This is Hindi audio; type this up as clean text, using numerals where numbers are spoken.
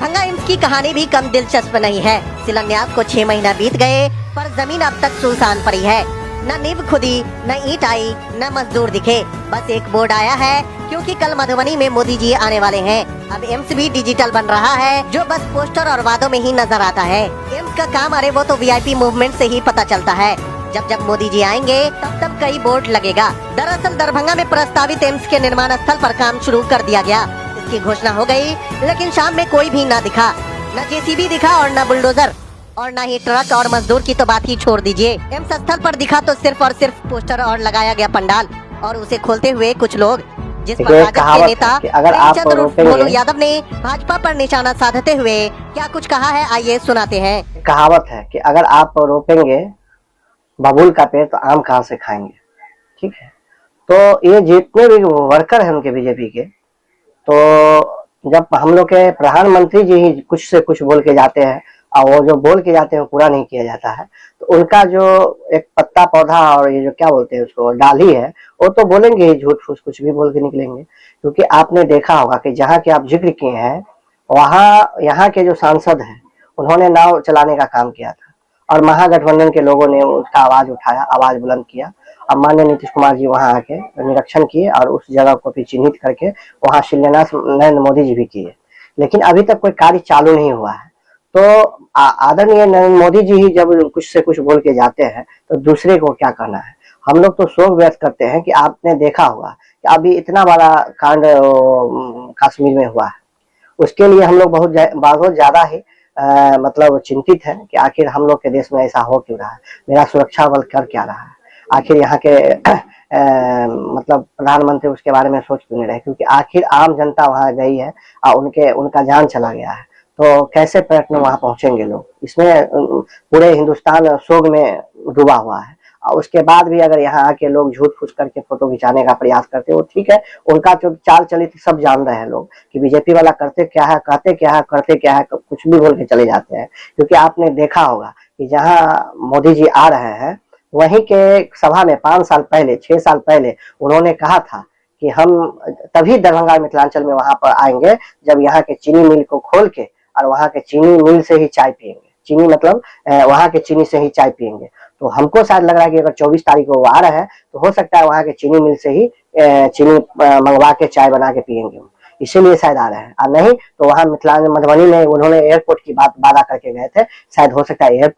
दरभंगा एम्स की कहानी भी कम दिलचस्प नहीं है। शिलान्यास को 6 महीना बीत गए पर जमीन अब तक सुनसान पड़ी है। न नींव खुदी, न ईंट आई, न मजदूर दिखे। बस एक बोर्ड आया है क्योंकि कल मधुबनी में मोदी जी आने वाले हैं। अब एम्स भी डिजिटल बन रहा है, जो बस पोस्टर और वादों में ही नजर आता है। एम्स का काम अरे वो तो वीआईपी मूवमेंट से ही पता चलता है। जब जब मोदी जी आएंगे तब कई बोर्ड लगेगा। दरअसल दरभंगा में प्रस्तावित एम्स के निर्माण स्थल पर काम शुरू कर दिया गया। इसकी घोषणा हो गई, लेकिन शाम में कोई भी न दिखा। न जेसीबी दिखा और न बुलडोजर और न ही ट्रक, और मजदूर की तो बात ही छोड़ दीजिए। एम्स स्थल पर दिखा तो सिर्फ और सिर्फ पोस्टर और लगाया गया पंडाल, और उसे खोलते हुए कुछ लोग। जिस पर राजद के नेता प्रेमचंद गोलू यादव ने भाजपा पर निशाना साधते हुए क्या कुछ कहा है, आइए सुनाते हैं। कहावत है कि अगर आप रोपेंगे बबूल का पेड़ तो आम कहाँ से खाएंगे। ठीक है, तो ये जितने भी वर्कर हैं उनके बीजेपी के, तो जब हम लोग के प्रधानमंत्री जी ही कुछ से कुछ बोल के जाते हैं और वो जो बोल के जाते हैं वो पूरा नहीं किया जाता है, तो उनका जो एक पत्ता पौधा और ये जो क्या बोलते हैं उसको डाली है, वो तो बोलेंगे ही, झूठ फूस कुछ भी बोल के निकलेंगे। क्योंकि आपने देखा होगा कि जहाँ के आप जिक्र किए हैं वहाँ यहाँ के जो सांसद हैं उन्होंने नाव चलाने का काम किया था और महागठबंधन के लोगों ने उसका आवाज उठाया, आवाज बुलंद किया। अब माननीय नीतीश कुमार जी वहां आके निरीक्षण किए और उस जगह को भी चिन्हित करके वहां शिलान्यास नरेंद्र मोदी जी भी किए, लेकिन अभी तक कोई कार्य चालू नहीं हुआ है। तो आदरणीय नरेंद्र मोदी जी ही जब कुछ से कुछ बोल के जाते हैं तो दूसरे को क्या कहना है। हम लोग तो शोक व्यक्त करते हैं कि आपने देखा होगा कि अभी इतना बड़ा कांड कश्मीर में हुआ है, उसके लिए हम लोग बहुत ज्यादा ही मतलब चिंतित है कि आखिर हम लोग के देश में ऐसा हो क्यों रहा है, मेरा सुरक्षा बल कर क्या रहा है, आखिर यहाँ के मतलब प्रधानमंत्री उसके बारे में सोच क्यों नहीं रहे। क्योंकि आखिर आम जनता वहां गई है और उनका जान चला गया है, तो कैसे पर्यटन वहां पहुंचेंगे लोग। इसमें पूरे हिंदुस्तान शोक में डूबा हुआ है, और उसके बाद भी अगर यहाँ आके लोग झूठ फूस करके फोटो खिंचाने का प्रयास करते हैं, वो ठीक है, उनका जो चाल चलित सब जान रहे हैं लोग कि बीजेपी वाला करते क्या है, कहते क्या है, करते क्या है, कुछ भी बोल के चले जाते हैं। क्योंकि आपने देखा होगा कि जहाँ मोदी जी आ रहे हैं वहीं के सभा में 5 साल पहले 6 साल पहले उन्होंने कहा था कि हम तभी दरभंगा मिथिलांचल में वहां पर आएंगे जब यहाँ के चीनी मिल को खोल के और वहां के चीनी मिल से ही चाय पियेंगे। चीनी मतलब वहां के चीनी से ही चाय पियेंगे। तो हमको शायद लग रहा है कि अगर 24 तारीख को वो आ रहे हैं तो हो सकता है वहां के चीनी मिल से ही चीनी मंगवा के चाय बना के पियेंगे, इसीलिए शायद आ रहे हैं। और नहीं तो वहां मिथिलांचल मधुबनी में उन्होंने एयरपोर्ट की वादा करके गए थे, शायद हो सकता है एयरपोर्ट